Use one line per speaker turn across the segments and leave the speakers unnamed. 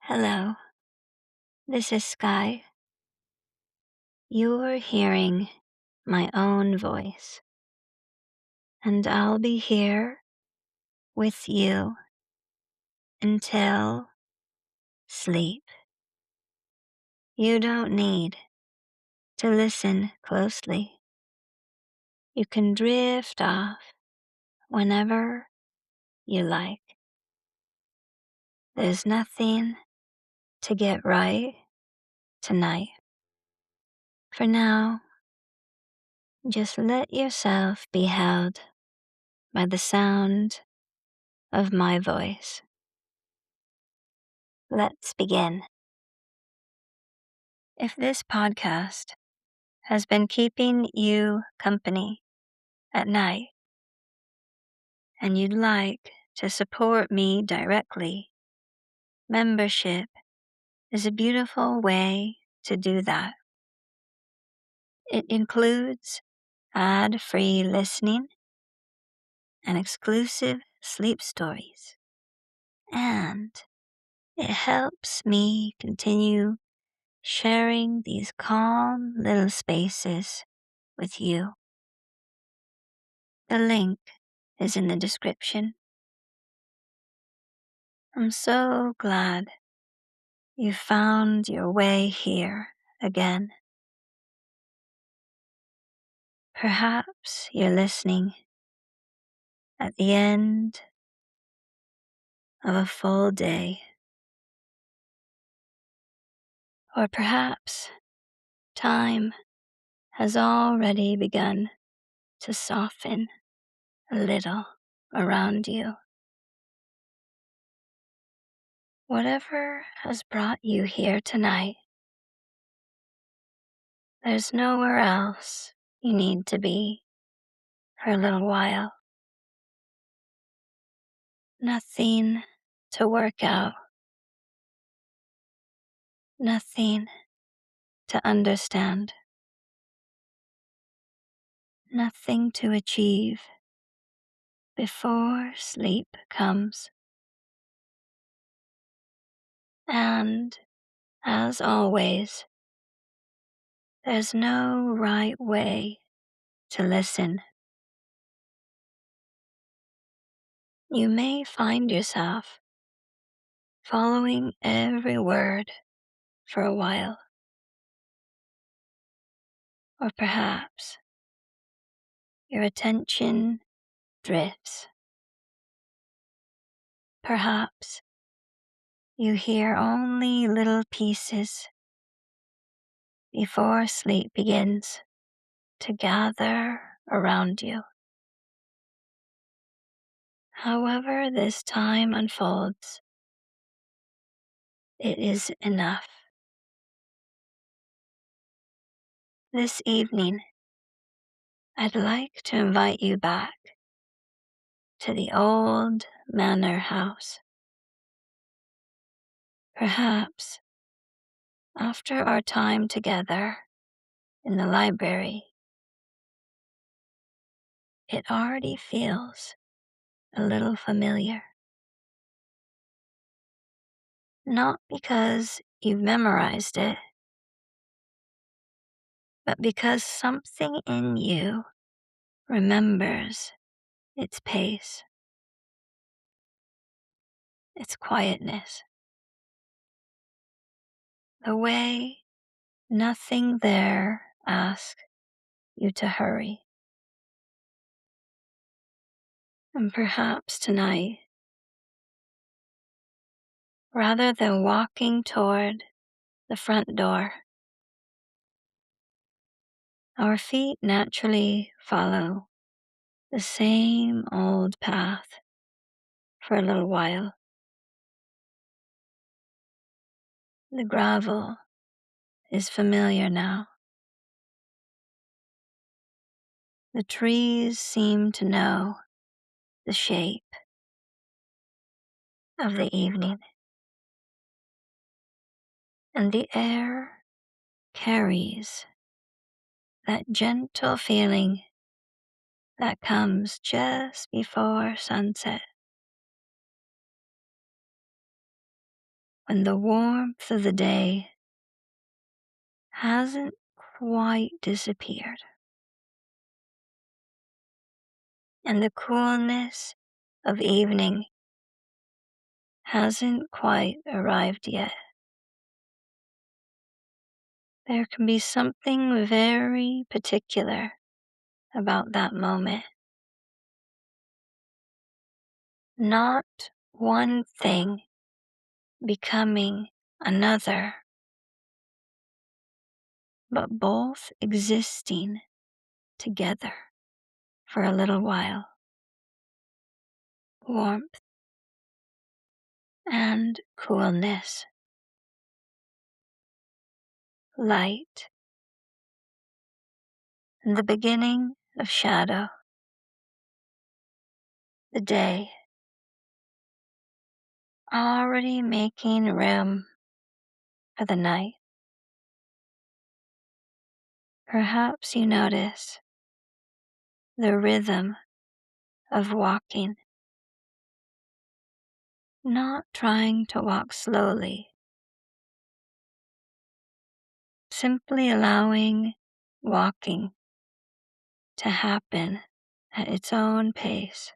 Hello, this is Sky. You're hearing my own voice, and I'll be here with you until sleep. You don't need to listen closely. You can drift off whenever you like. There's nothing to get right tonight. For now, just let yourself be held by the sound of my voice. Let's begin. If this podcast has been keeping you company at night and you'd like to support me directly, membership is a beautiful way to do that. It includes ad-free listening and exclusive sleep stories, and it helps me continue sharing these calm little spaces with you. The link is in the description. I'm so glad you found your way here again. Perhaps you're listening at the end of a full day. Or perhaps time has already begun to soften a little around you. Whatever has brought you here tonight, there's nowhere else you need to be for a little while. Nothing to work out, nothing to understand, nothing to achieve before sleep comes. And as always, there's no right way to listen. You may find yourself following every word for a while, or perhaps your attention drifts. Perhaps you hear only little pieces before sleep begins to gather around you. However this time unfolds, it is enough. This evening, I'd like to invite you back to the old Manor House. Perhaps after our time together in the library, it already feels a little familiar. Not because you've memorized it, but because something in you remembers its pace, its quietness, the way nothing there asks you to hurry. And perhaps tonight, rather than walking toward the front door, our feet naturally follow the same old path for a little while. The gravel is familiar now. The trees seem to know the shape of the evening, and the air carries that gentle feeling that comes just before sunset. when the warmth of the day hasn't quite disappeared and the coolness of evening hasn't quite arrived yet. There can be something very particular about that moment. Not one thing becoming another, but both existing together for a little while. Warmth and coolness, light, and the beginning of shadow. The day already making room for the night. Perhaps you notice the rhythm of walking, not trying to walk slowly, simply allowing walking to happen at its own pace.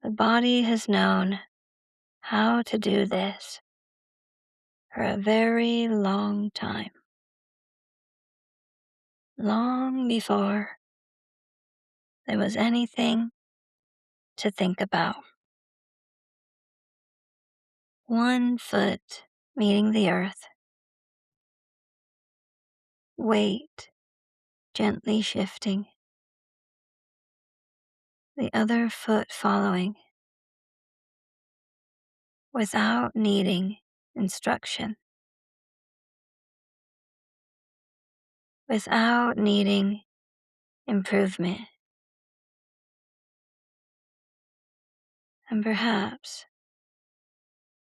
The body has known how to do this for a very long time, long before there was anything to think about. One foot meeting the earth, weight gently shifting, the other foot following without needing instruction, without needing improvement. And perhaps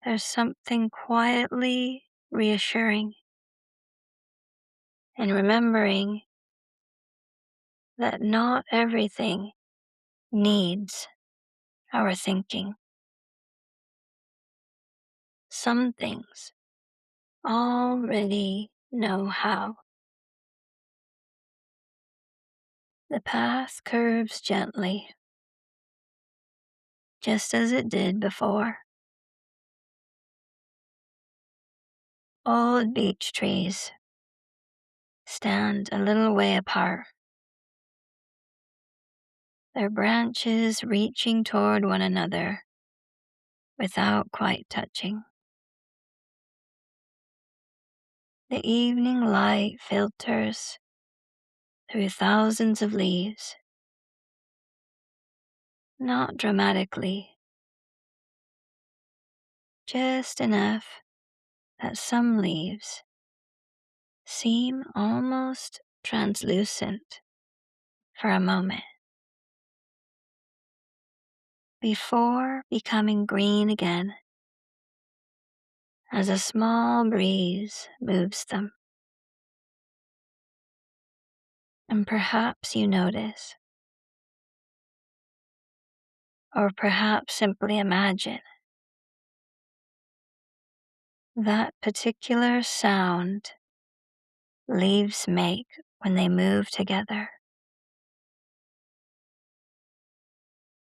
there's something quietly reassuring in remembering that not everything needs our thinking. Some things already know how. The path curves gently, just as it did before. Old beech trees stand a little way apart, their branches reaching toward one another without quite touching. The evening light filters through thousands of leaves, not dramatically, just enough that some leaves seem almost translucent for a moment before becoming green again as a small breeze moves them. And perhaps you notice, or perhaps simply imagine, that particular sound leaves make when they move together.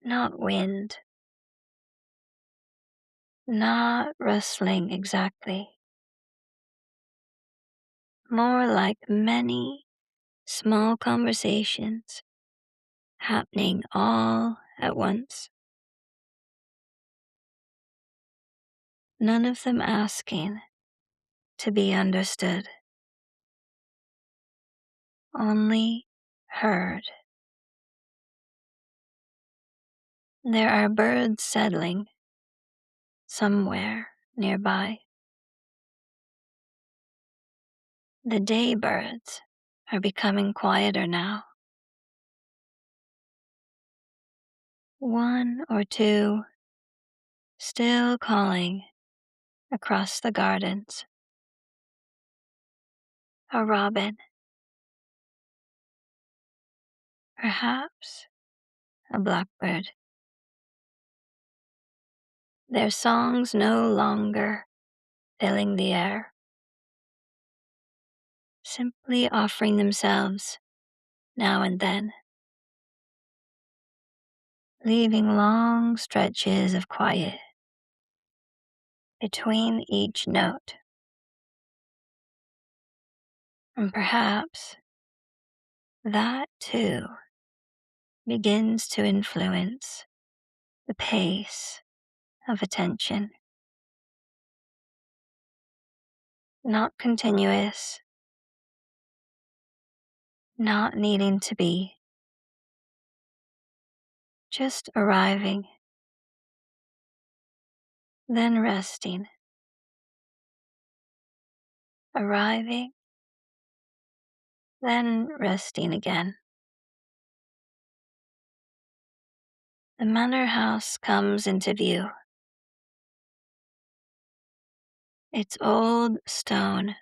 Not wind, not rustling exactly, more like many small conversations happening all at once. None of them asking to be understood, only heard. There are birds settling somewhere nearby. The day birds are becoming quieter now. One or two still calling across the gardens. A robin, perhaps a blackbird. their songs no longer filling the air, simply offering themselves now and then, leaving long stretches of quiet between each note. And perhaps that too begins to influence the pace of attention. Not continuous, not needing to be, just arriving, then resting, arriving, then resting again. The Manor House comes into view. Its old stone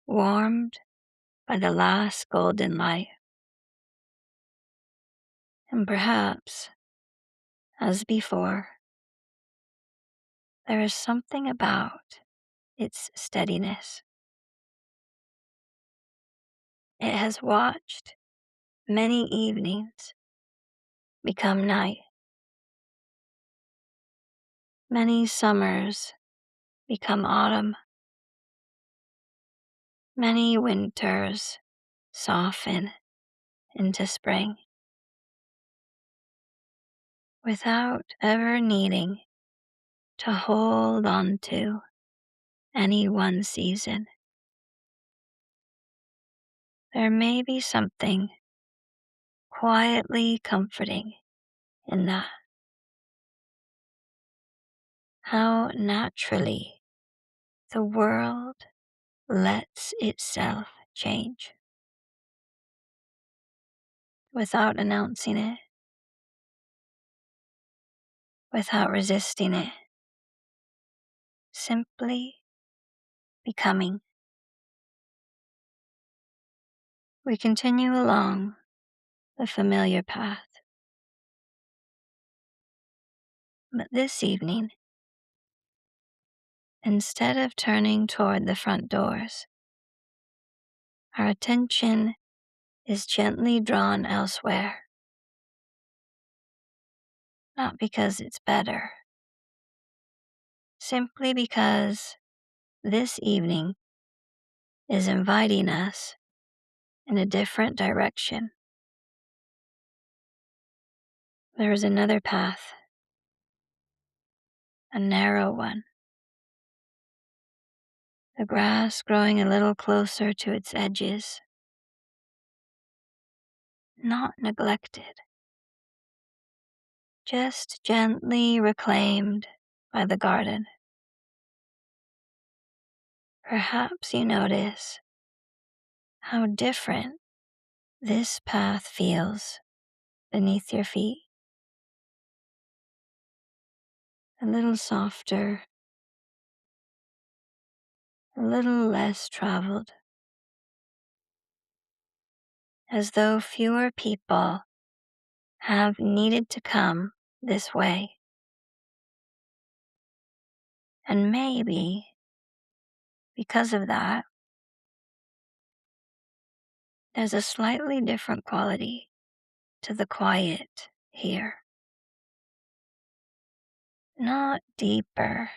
warmed by the last golden light. And perhaps, as before, there is something about its steadiness. It has watched many evenings become night, many summers become autumn, many winters soften into spring, without ever needing to hold on to any one season. There may be something quietly comforting in that. How naturally the world lets itself change without announcing it, without resisting it, simply becoming. We continue along the familiar path, but this evening, instead of turning toward the front doors, our attention is gently drawn elsewhere, not because it's better, simply because this evening is inviting us in a different direction. There is another path, a narrow one, the grass growing a little closer to its edges, not neglected, just gently reclaimed by the garden. Perhaps you notice how different this path feels beneath your feet. A little softer, a little less traveled, as though fewer people have needed to come this way. And maybe because of that, there's a slightly different quality to the quiet here. Not deeper,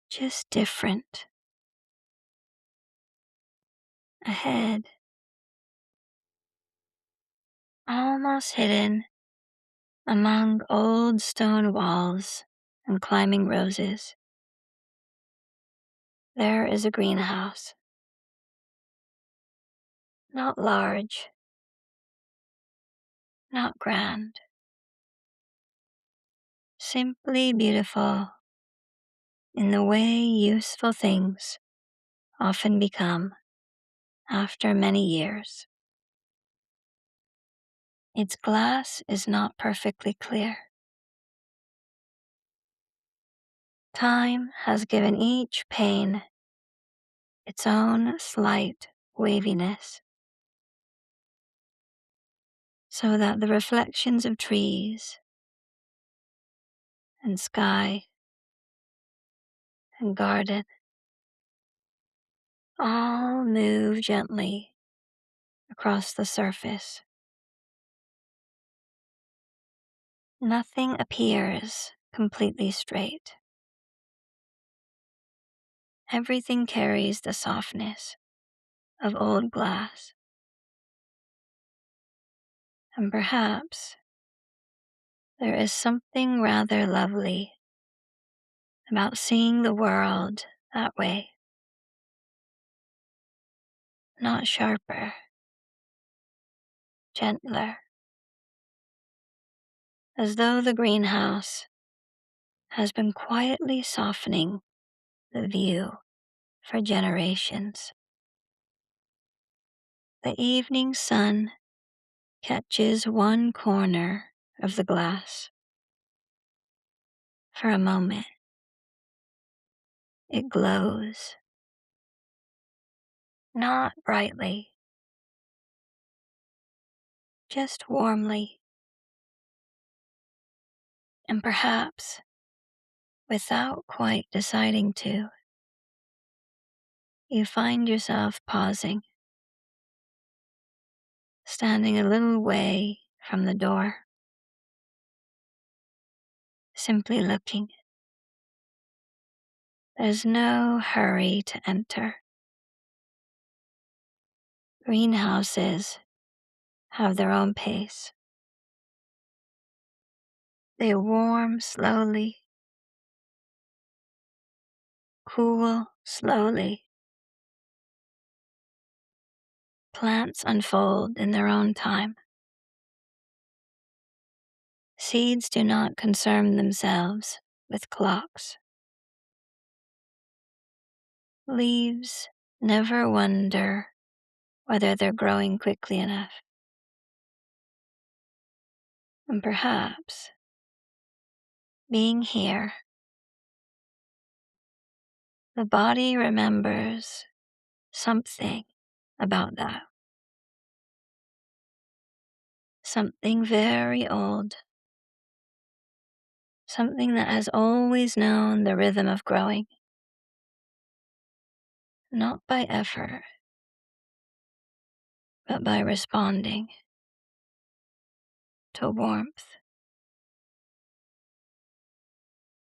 just different. Ahead, almost hidden among old stone walls and climbing roses, there is a greenhouse. Not large, not grand, simply beautiful in the way useful things often become after many years. Its glass is not perfectly clear. Time has given each pane its own slight waviness, so that the reflections of trees, and sky and garden all move gently across the surface. Nothing appears completely straight. Everything carries the softness of old glass. And perhaps there is something rather lovely about seeing the world that way. Not sharper, gentler, as though the greenhouse has been quietly softening the view for generations. The evening sun catches one corner of the glass. For a moment, it glows, not brightly, just warmly, and perhaps without quite deciding to, you find yourself pausing, standing a little way from the door, simply looking. There's no hurry to enter. Greenhouses have their own pace. They warm slowly, cool slowly. Plants unfold in their own time. Seeds do not concern themselves with clocks. Leaves never wonder whether they're growing quickly enough. And perhaps being here, the body remembers something about that. Something very old. Something that has always known the rhythm of growing. Not by effort, but by responding to warmth,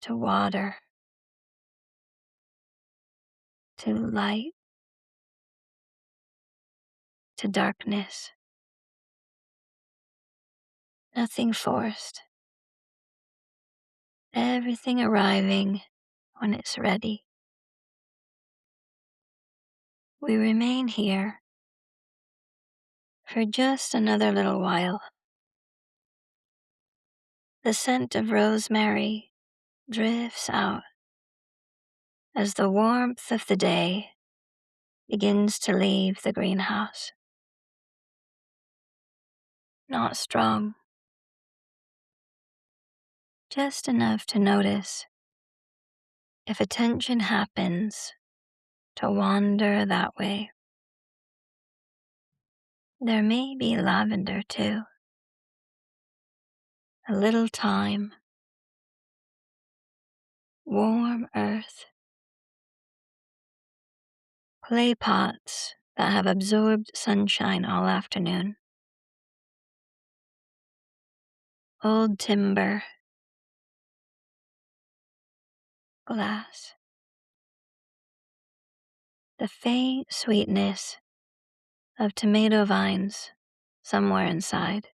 to water, to light, to darkness. Nothing forced. Everything arriving when it's ready. We remain here for just another little while. The scent of rosemary drifts out as the warmth of the day begins to leave the greenhouse. Not strong, just enough to notice if attention happens to wander that way. There may be lavender too. A little thyme, warm earth, clay pots that have absorbed sunshine all afternoon, old timber, glass, the faint sweetness of tomato vines somewhere inside.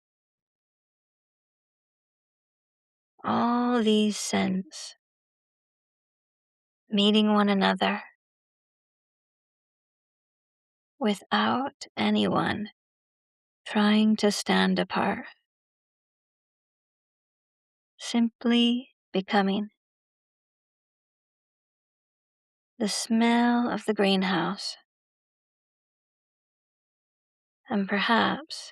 All these scents meeting one another without anyone trying to stand apart, simply becoming. The smell of the greenhouse, and perhaps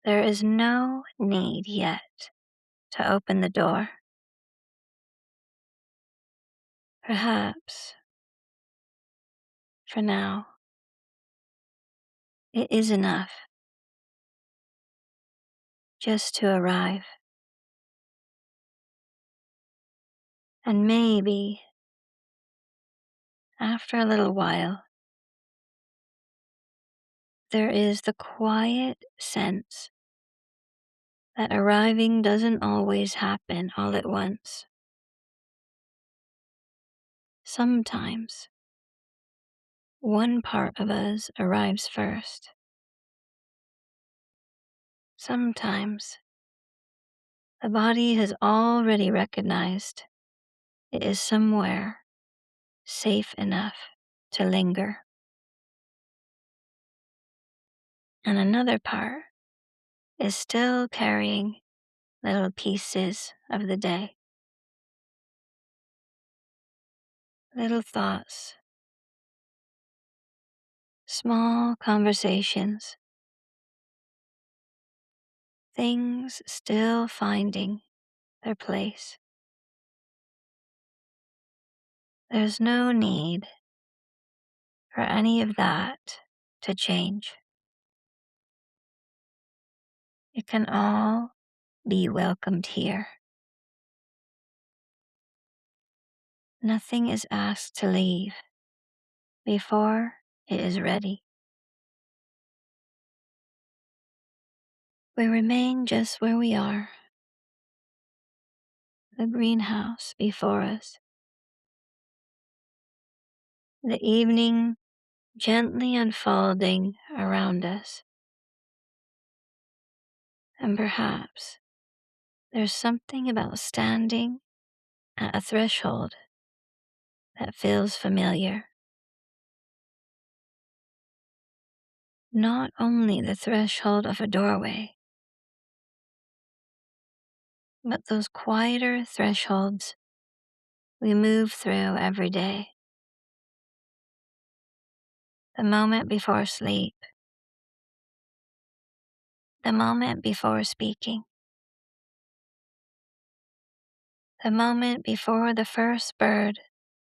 there is no need yet to open the door. Perhaps, for now, it is enough just to arrive. And maybe, after a little while, there is the quiet sense that arriving doesn't always happen all at once. Sometimes, one part of us arrives first. Sometimes, the body has already recognized it is somewhere safe enough to linger. And another part is still carrying little pieces of the day, little thoughts, small conversations, things still finding their place. There's no need for any of that to change. It can all be welcomed here. Nothing is asked to leave before it is ready. We remain just where we are, the greenhouse before us, the evening gently unfolding around us. And perhaps there's something about standing at a threshold that feels familiar. Not only the threshold of a doorway, but those quieter thresholds we move through every day. The moment before sleep, the moment before speaking, the moment before the first bird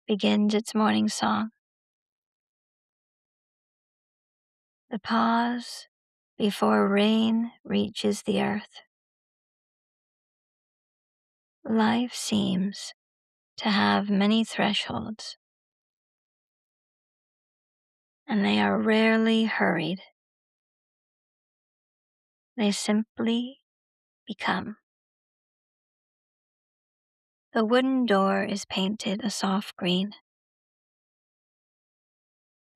begins its morning song, the pause before rain reaches the earth. Life seems to have many thresholds, and they are rarely hurried. They simply become. The wooden door is painted a soft green,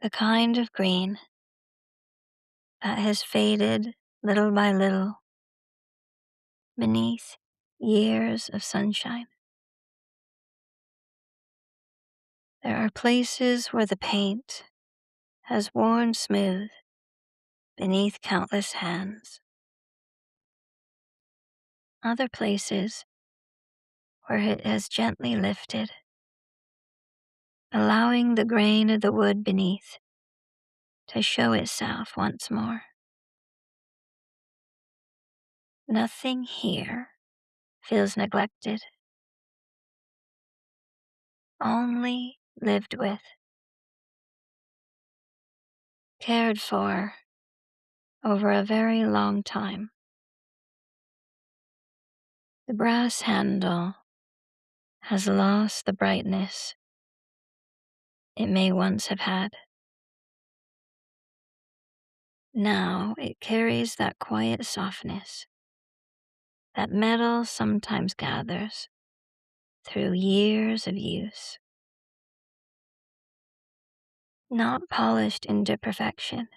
the kind of green that has faded little by little beneath years of sunshine. There are places where the paint has worn smooth beneath countless hands. Other places where it has gently lifted, allowing the grain of the wood beneath to show itself once more. Nothing here feels neglected, only lived with, cared for over a very long time. The brass handle has lost the brightness it may once have had. Now it carries that quiet softness that metal sometimes gathers through years of use. Not polished into perfection,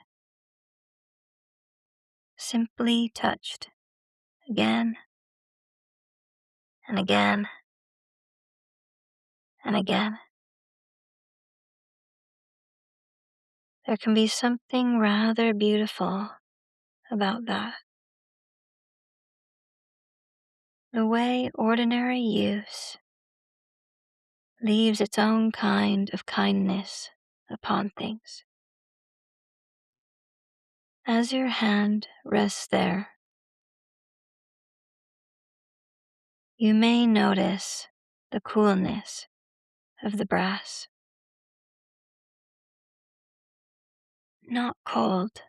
simply touched again and again and again. There can be something rather beautiful about that. The way ordinary use leaves its own kind of kindness upon things. As your hand rests there, you may notice the coolness of the brass. Not cold,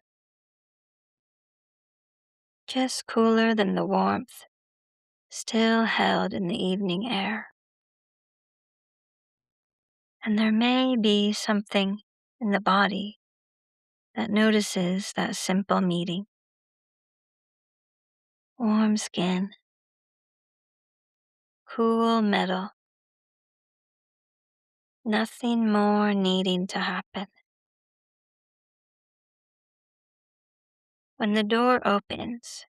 just cooler than the warmth still held in the evening air. And there may be something in the body that notices that simple meeting. Warm skin, cool metal, nothing more needing to happen. When the door opens,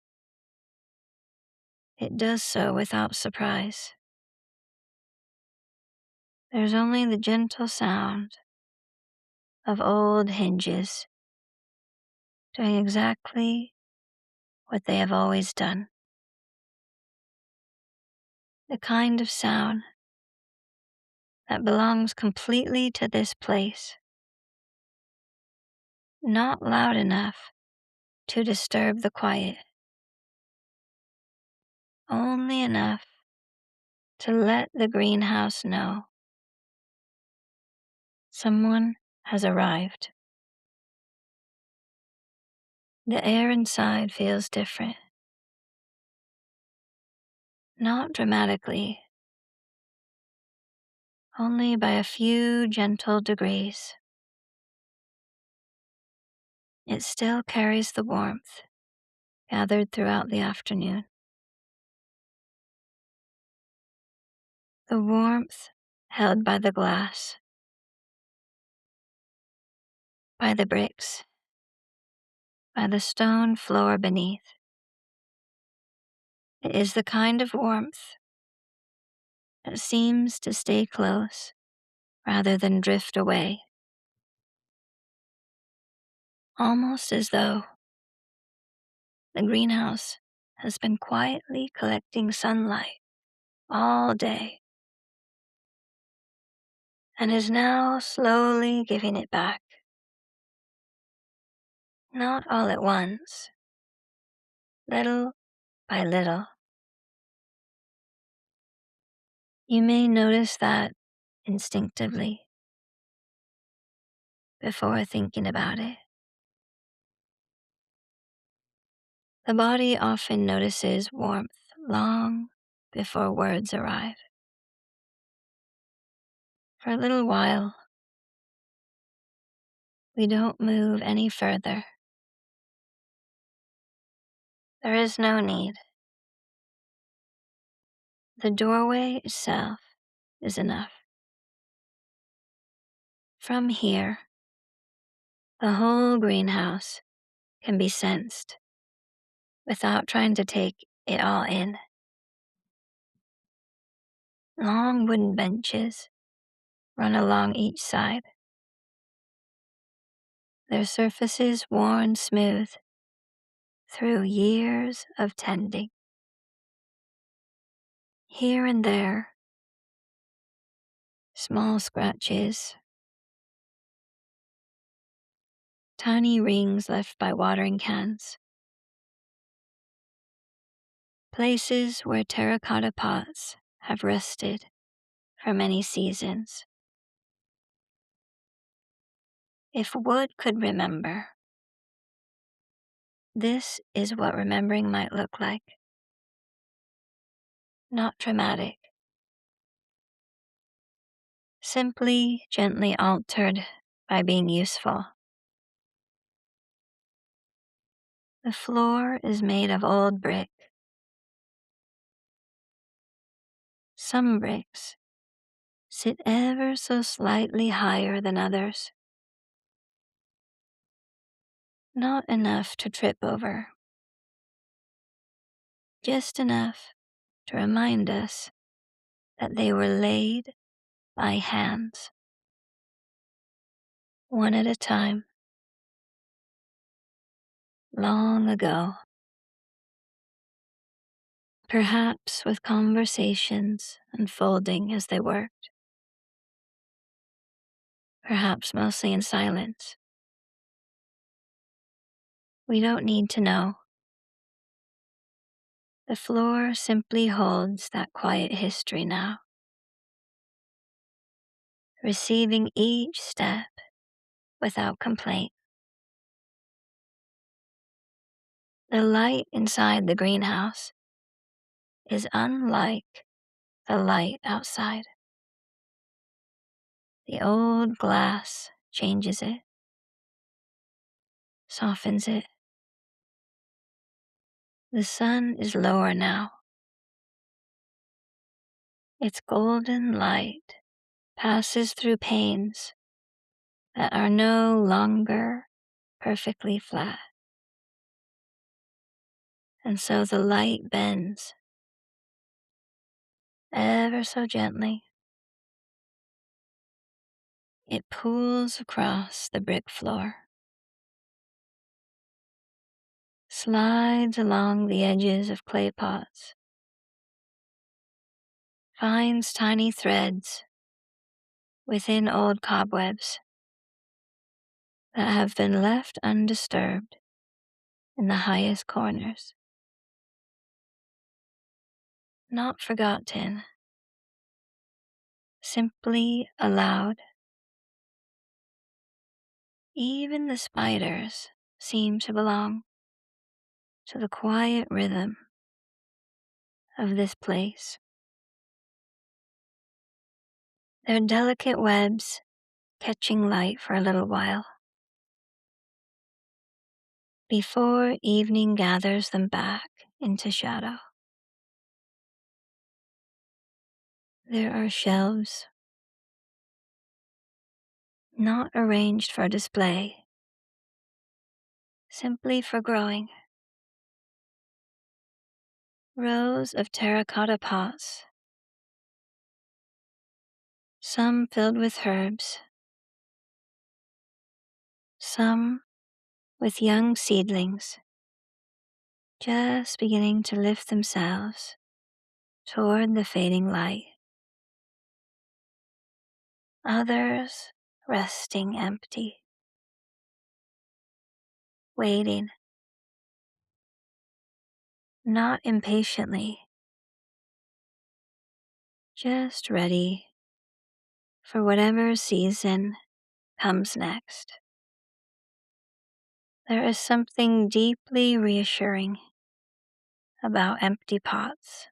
it does so without surprise. There's only the gentle sound of old hinges doing exactly what they have always done. The kind of sound that belongs completely to this place, not loud enough to disturb the quiet, only enough to let the greenhouse know someone has arrived. The air inside feels different, not dramatically, only by a few gentle degrees. It still carries the warmth gathered throughout the afternoon. The warmth held by the glass, by the bricks, by the stone floor beneath. It is the kind of warmth that seems to stay close rather than drift away, almost as though the greenhouse has been quietly collecting sunlight all day and is now slowly giving it back. Not all at once, little by little. You may notice that instinctively before thinking about it. The body often notices warmth long before words arrive. For a little while, we don't move any further. There is no need. The doorway itself is enough. From here, the whole greenhouse can be sensed without trying to take it all in. Long wooden benches run along each side, their surfaces worn smooth through years of tending. Here and there, small scratches, tiny rings left by watering cans, places where terracotta pots have rested for many seasons. If wood could remember, this is what remembering might look like. Not dramatic, simply gently altered by being useful. The floor is made of old brick. Some bricks sit ever so slightly higher than others. Not enough to trip over, just enough to remind us that they were laid by hands, one at a time, long ago. Perhaps with conversations unfolding as they worked, perhaps mostly in silence. We don't need to know. The floor simply holds that quiet history now, receiving each step without complaint. The light inside the greenhouse is unlike the light outside. The old glass changes it, softens it. The sun is lower now. Its golden light passes through panes that are no longer perfectly flat. And so the light bends ever so gently. It pools across the brick floor, slides along the edges of clay pots, finds tiny threads within old cobwebs that have been left undisturbed in the highest corners. Not forgotten, simply allowed. Even the spiders seem to belong to the quiet rhythm of this place. Their delicate webs catching light for a little while before evening gathers them back into shadow. There are shelves, not arranged for display, simply for growing. Rows of terracotta pots, some filled with herbs, some with young seedlings just beginning to lift themselves toward the fading light. Others resting empty, waiting, not impatiently, just ready for whatever season comes next. There is something deeply reassuring about empty pots.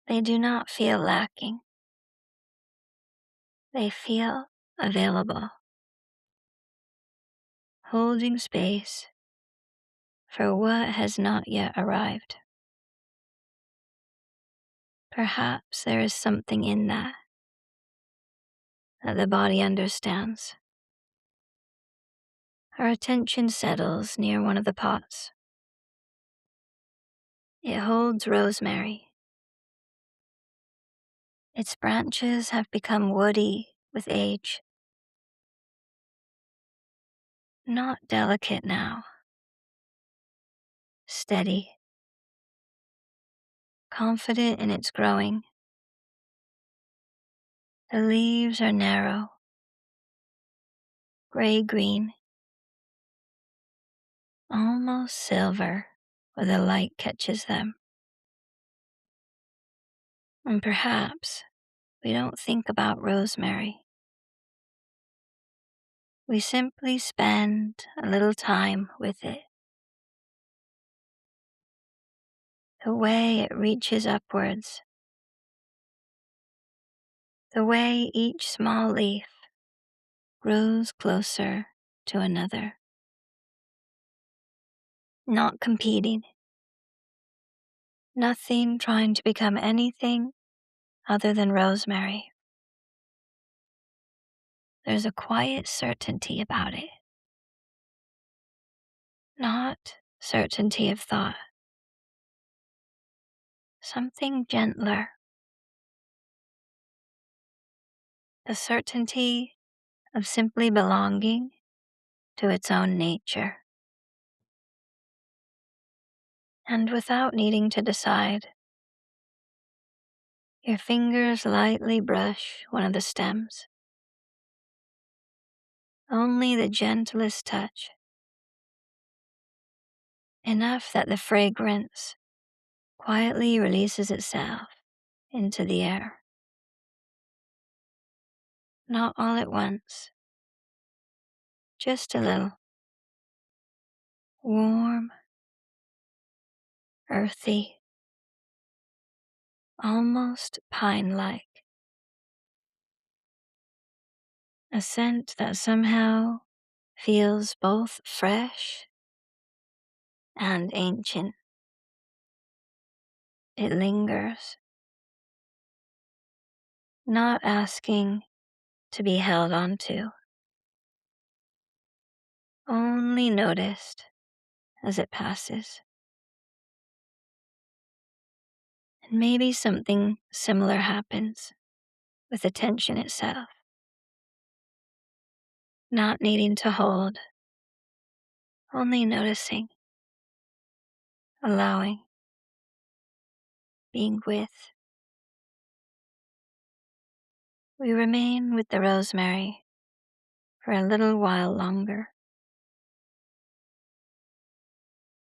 They do not feel lacking. They feel available, holding space for what has not yet arrived. Perhaps there is something in that the body understands. Her attention settles near one of the pots. It holds rosemary. Its branches have become woody with age. Not delicate now. Steady. Confident in its growing. The leaves are narrow. Gray-green. Almost silver where the light catches them. And perhaps we don't think about rosemary. We simply spend a little time with it. The way it reaches upwards. The way each small leaf grows closer to another. Not competing. Nothing trying to become anything other than rosemary. There's a quiet certainty about it. Not certainty of thought. Something gentler. The certainty of simply belonging to its own nature. And without needing to decide, your fingers lightly brush one of the stems. Only the gentlest touch. Enough that the fragrance quietly releases itself into the air. Not all at once, just a little. Warm, earthy, almost pine-like. a scent that somehow feels both fresh and ancient. It lingers, not asking to be held onto, only noticed as it passes. And maybe something similar happens with attention itself, not needing to hold, only noticing, allowing, being with. We remain with the rosemary for a little while longer,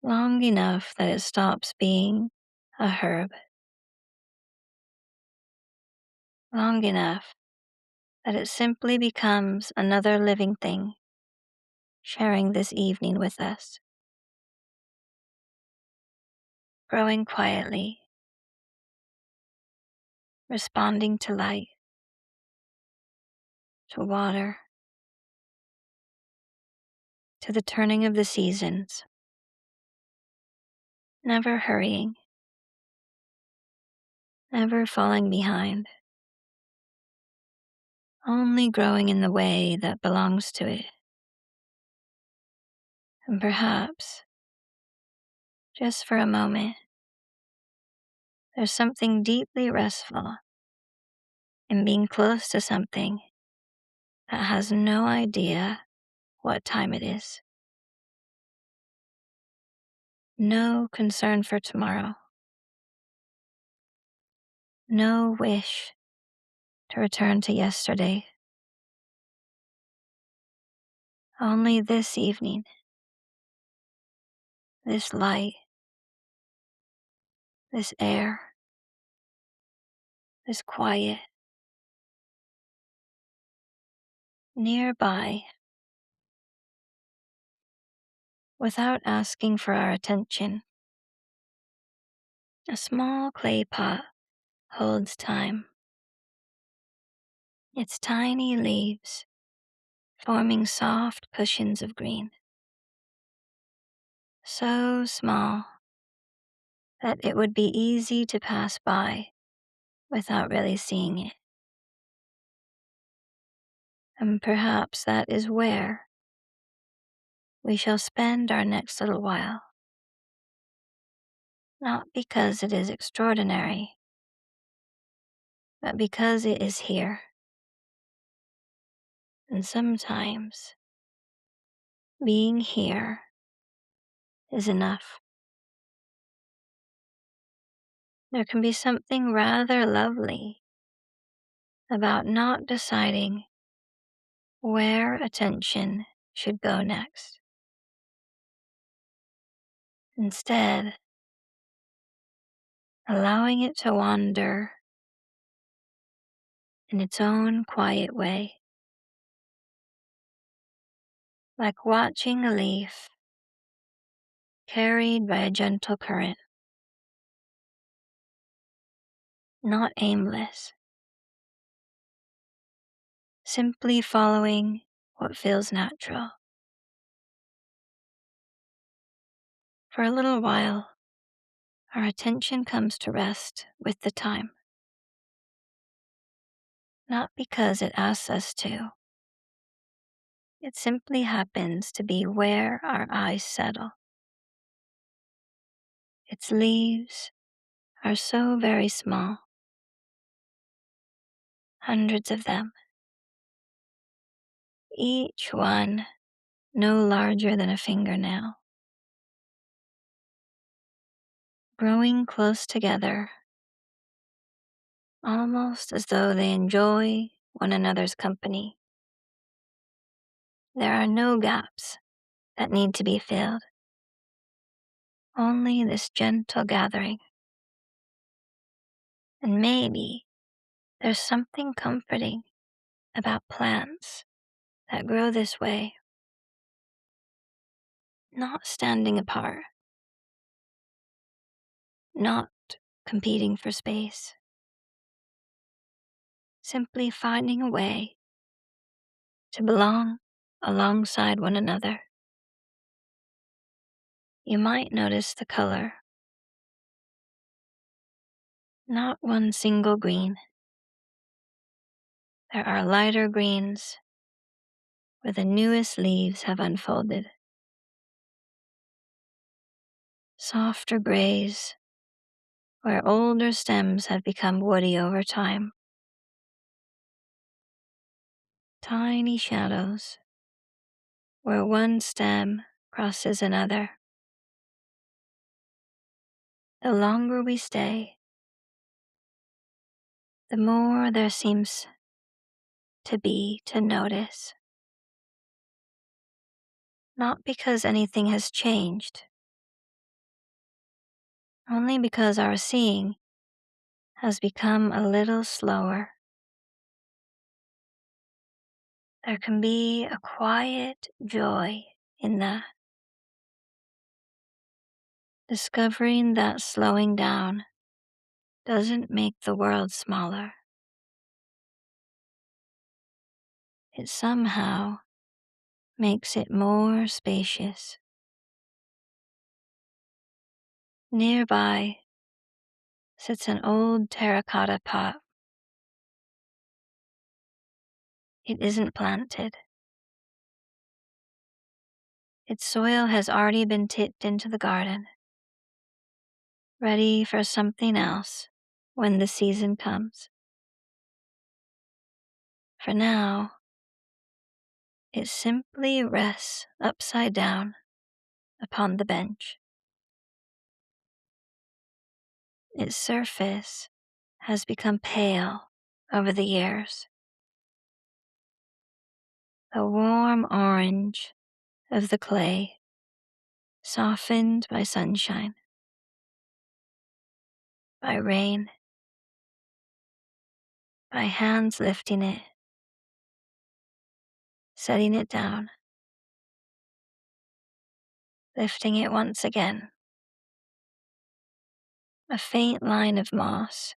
long enough that it stops being a herb, long enough that it simply becomes another living thing sharing this evening with us, growing quietly, responding to light, to water, to the turning of the seasons, never hurrying, never falling behind, only growing in the way that belongs to it. And perhaps, just for a moment, there's something deeply restful in being close to something that has no idea what time it is. No concern for tomorrow. No wish to return to yesterday. Only this evening, this light, this air, this quiet, nearby, without asking for our attention. A small clay pot holds time, its tiny leaves forming soft cushions of green. So small that it would be easy to pass by without really seeing it. And perhaps that is where we shall spend our next little while. Not because it is extraordinary, but because it is here. And sometimes being here is enough. There can be something rather lovely about not deciding where attention should go next. Instead, allowing it to wander in its own quiet way, like watching a leaf carried by a gentle current, not aimless, simply following what feels natural. For a little while, our attention comes to rest with the time, not because it asks us to. It simply happens to be where our eyes settle. Its leaves are so very small, hundreds of them, each one no larger than a fingernail, growing close together, almost as though they enjoy one another's company. There are no gaps that need to be filled, only this gentle gathering. And maybe there's something comforting about plants that grow this way, not standing apart, not competing for space, simply finding a way to belong alongside one another. You might notice the color, not one single green. There are lighter greens where the newest leaves have unfolded, softer grays where older stems have become woody over time, tiny shadows where one stem crosses another. The longer we stay, the more there seems to be to notice. Not because anything has changed, only because our seeing has become a little slower. There can be a quiet joy in that, discovering that slowing down doesn't make the world smaller. It somehow makes it more spacious. Nearby sits an old terracotta pot. It isn't planted. Its soil has already been tipped into the garden, ready for something else when the season comes. For now, it simply rests upside down upon the bench. Its surface has become pale over the years. The warm orange of the clay, softened by sunshine, by rain, by hands lifting it, setting it down, lifting it once again. A faint line of moss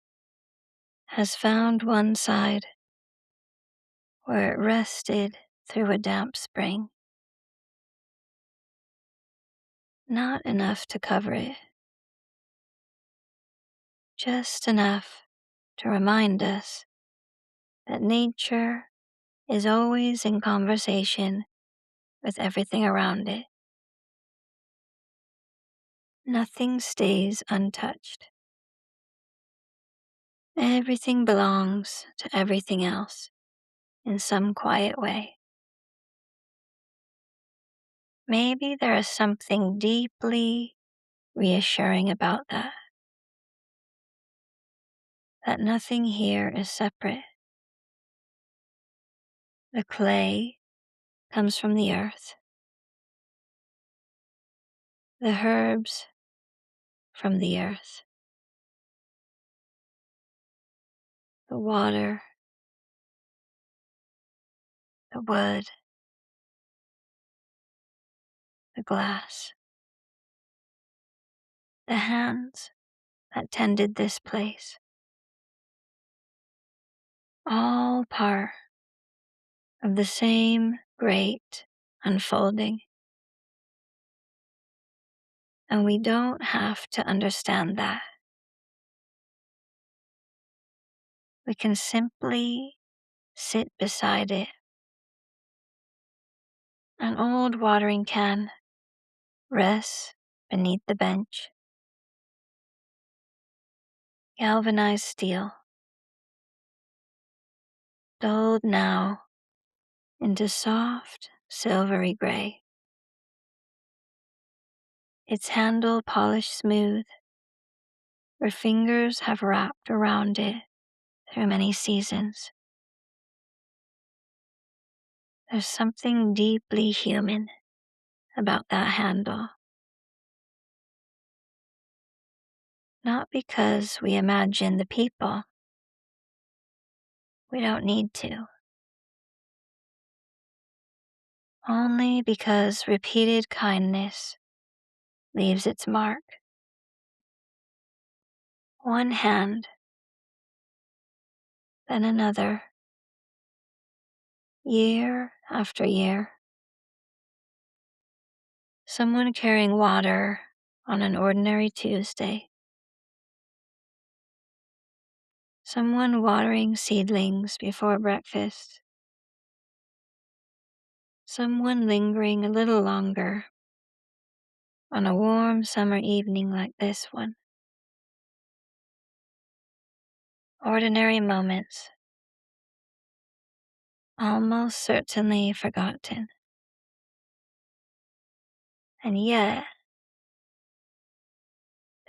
has found one side where it rested through a damp spring. Not enough to cover it, just enough to remind us that nature is always in conversation with everything around it. Nothing stays untouched. Everything belongs to everything else in some quiet way. Maybe there is something deeply reassuring about that nothing here is separate. The clay comes from the earth, the herbs from the earth, the water, the wood, the glass, the hands that tended this place, all part of the same great unfolding. And we don't have to understand that. We can simply sit beside it. An old watering can rests beneath the bench. Galvanized steel, dulled now into soft, silvery gray. Its handle polished smooth, where fingers have wrapped around it through many seasons. There's something deeply human about that handle. Not because we imagine the people. We don't need to. Only because repeated kindness leaves its mark. One hand, then another, year after year. Someone carrying water on an ordinary Tuesday. Someone watering seedlings before breakfast. Someone lingering a little longer on a warm summer evening like this one. Ordinary moments, almost certainly forgotten. And yet,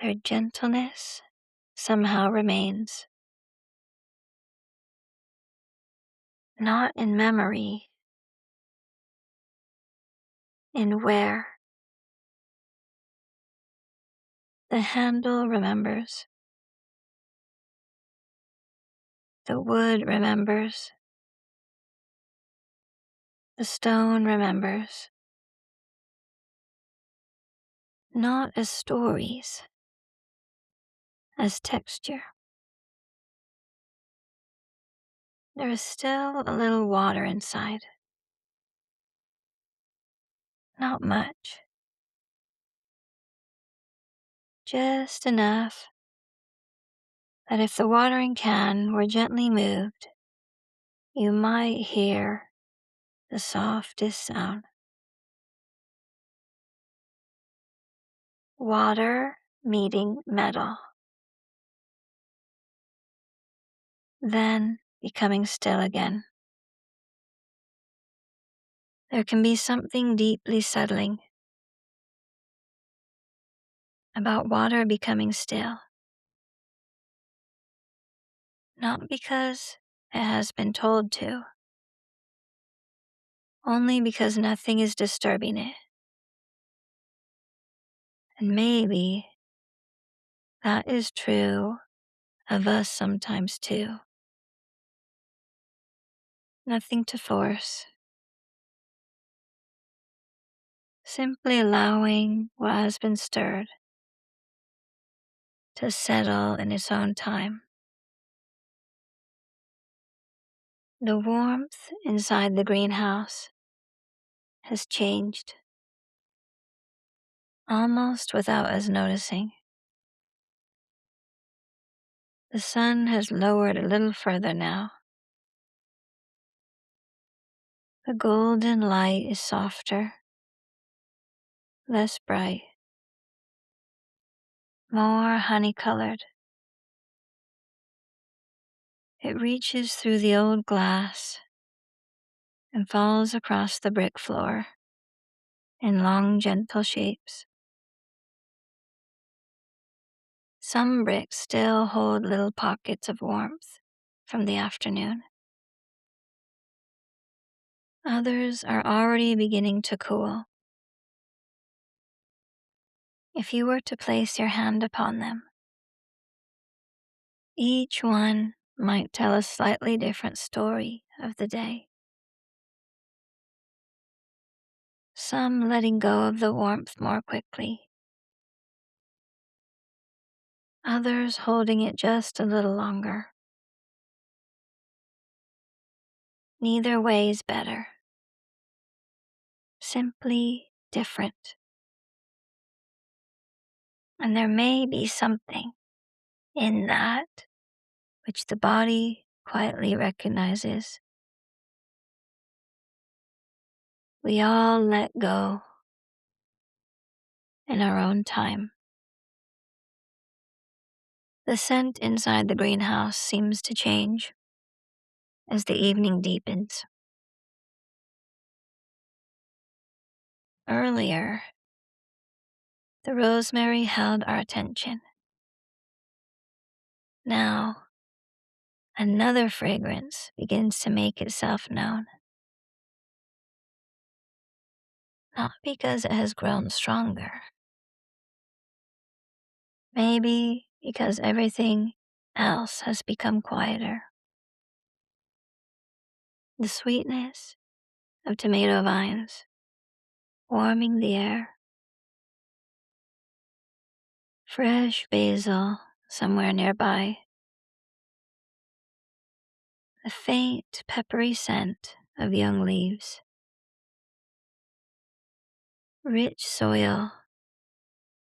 their gentleness somehow remains. Not in memory, in where. The handle remembers. The wood remembers. The stone remembers. Not as stories, as texture. There is still a little water inside. Not much. Just enough that if the watering can were gently moved, you might hear the softest sound. Water meeting metal. Then becoming still again. There can be something deeply settling about water becoming still. Not because it has been told to, only because nothing is disturbing it. And maybe that is true of us sometimes too. Nothing to force. Simply allowing what has been stirred to settle in its own time. The warmth inside the greenhouse has changed, almost without us noticing. The sun has lowered a little further now. The golden light is softer, less bright, more honey-colored. It reaches through the old glass and falls across the brick floor in long, gentle shapes. Some bricks still hold little pockets of warmth from the afternoon. Others are already beginning to cool. If you were to place your hand upon them, each one might tell a slightly different story of the day. Some letting go of the warmth more quickly, others holding it just a little longer. Neither way is better, simply different. And there may be something in that which the body quietly recognizes. We all let go in our own time. The scent inside the greenhouse seems to change as the evening deepens. Earlier, the rosemary held our attention. Now, another fragrance begins to make itself known. Not because it has grown stronger. Maybe because everything else has become quieter. The sweetness of tomato vines warming the air. Fresh basil somewhere nearby. The faint peppery scent of young leaves, rich soil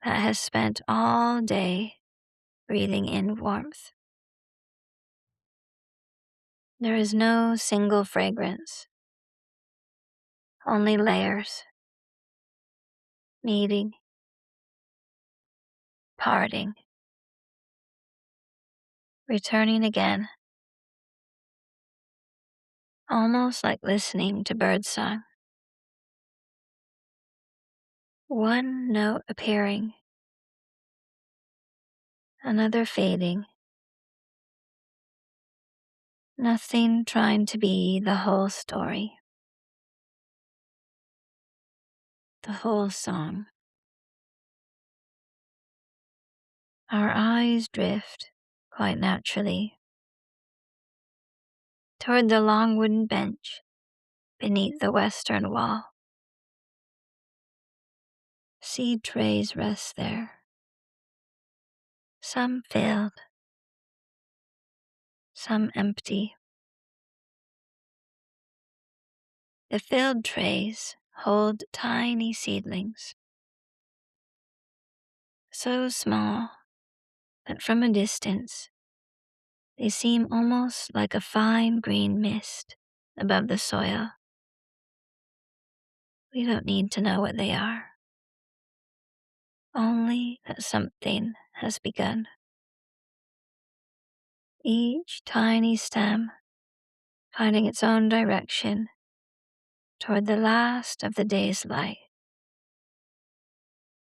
that has spent all day breathing in warmth. There is no single fragrance, only layers, meeting, parting, returning again, almost like listening to birdsong. One note appearing, another fading, nothing trying to be the whole story, the whole song. Our eyes drift, quite naturally, toward the long wooden bench beneath the western wall. Seed trays rest there, some filled, some empty. The filled trays hold tiny seedlings, so small that from a distance they seem almost like a fine green mist above the soil. We don't need to know what they are, only that something has begun. Each tiny stem finding its own direction toward the last of the day's light.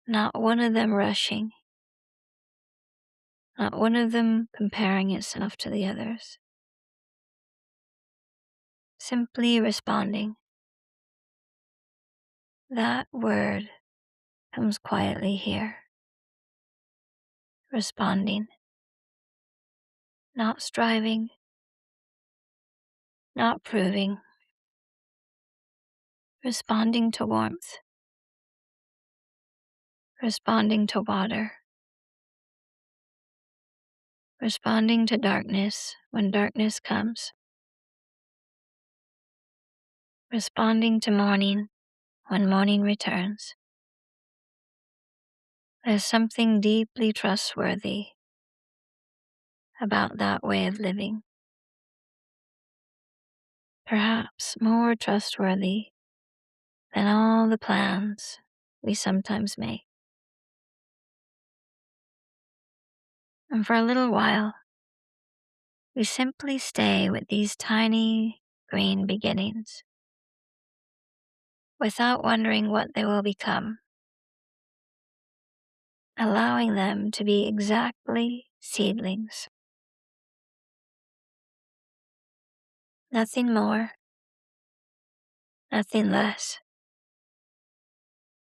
Not one of them rushing, not one of them comparing itself to the others. Simply responding. That word comes quietly here. Responding. Not striving, not proving. Responding to warmth. Responding to water. Responding to darkness when darkness comes. Responding to morning when morning returns. There's something deeply trustworthy about that way of living. Perhaps more trustworthy than all the plans we sometimes make. And for a little while, we simply stay with these tiny green beginnings, without wondering what they will become, allowing them to be exactly seedlings. Nothing more, nothing less.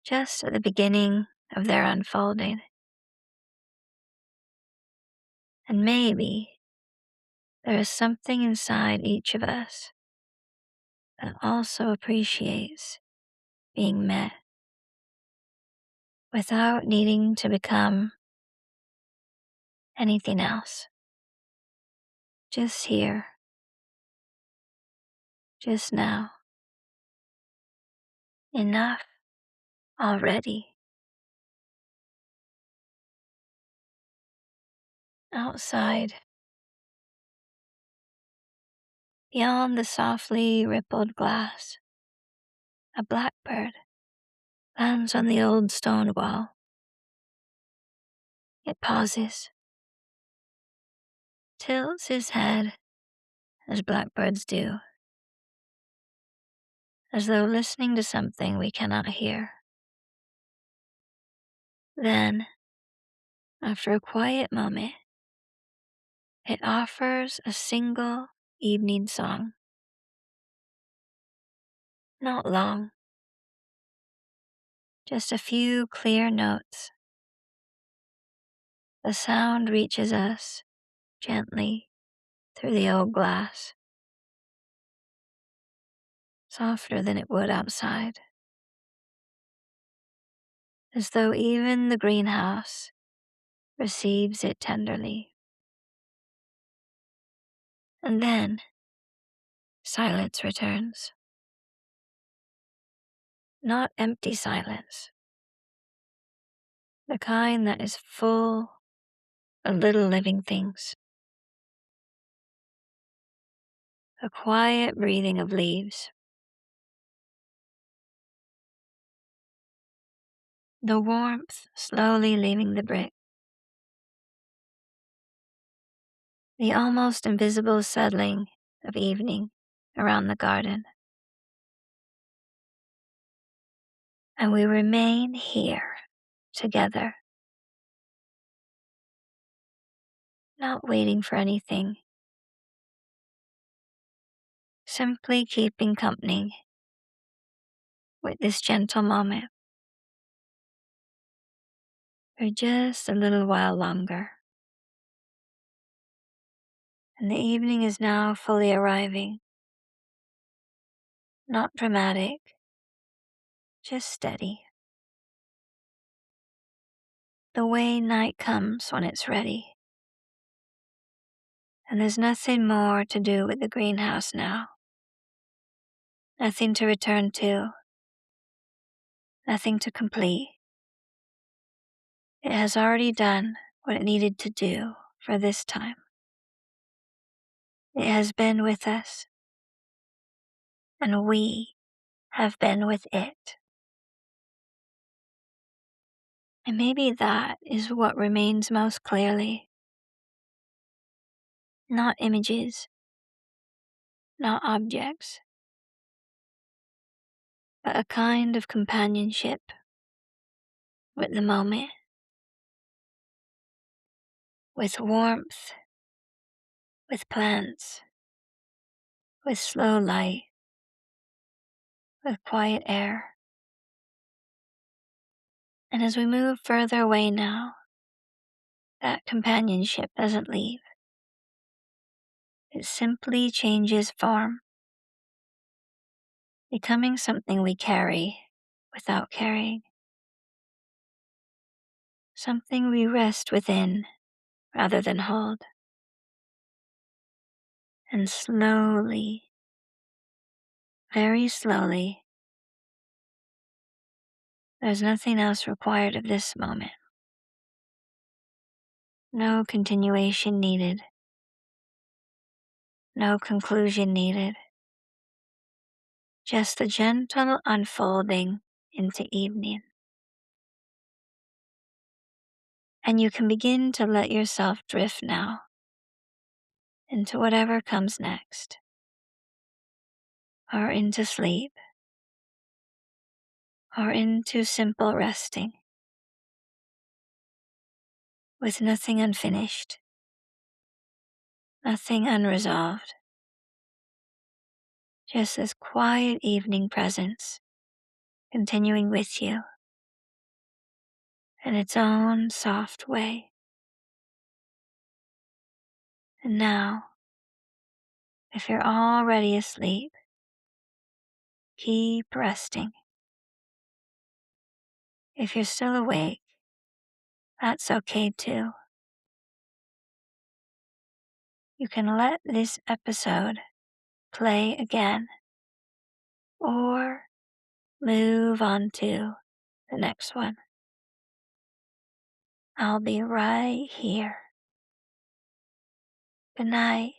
Just at the beginning of their unfolding. And maybe there is something inside each of us that also appreciates being met without needing to become anything else. Just here, just now. Enough already. Outside, beyond the softly rippled glass, a blackbird lands on the old stone wall. It pauses, tilts his head as blackbirds do, as though listening to something we cannot hear. Then, after a quiet moment, it offers a single evening song. Not long, just a few clear notes. The sound reaches us gently through the old glass, softer than it would outside, as though even the greenhouse receives it tenderly. And then, silence returns. Not empty silence, the kind that is full of little living things. A quiet breathing of leaves. The warmth slowly leaving the brick. The almost invisible settling of evening around the garden. And we remain here together, not waiting for anything, simply keeping company with this gentle moment for just a little while longer. And the evening is now fully arriving. Not dramatic, just steady. The way night comes when it's ready. And there's nothing more to do with the greenhouse now. Nothing to return to. Nothing to complete. It has already done what it needed to do for this time. It has been with us, and we have been with it. And maybe that is what remains most clearly. Not images, not objects, but a kind of companionship with the moment, with warmth, with plants, with slow light, with quiet air. And as we move further away now, that companionship doesn't leave. It simply changes form, becoming something we carry without carrying. Something we rest within rather than hold. And slowly, very slowly, there's nothing else required of this moment. No continuation needed. No conclusion needed. Just the gentle unfolding into evening. And you can begin to let yourself drift now into whatever comes next, or into sleep, or into simple resting, with nothing unfinished, nothing unresolved, just this quiet evening presence continuing with you in its own soft way. And now, if you're already asleep, keep resting. If you're still awake, that's okay too. You can let this episode play again, or move on to the next one. I'll be right here. Good night.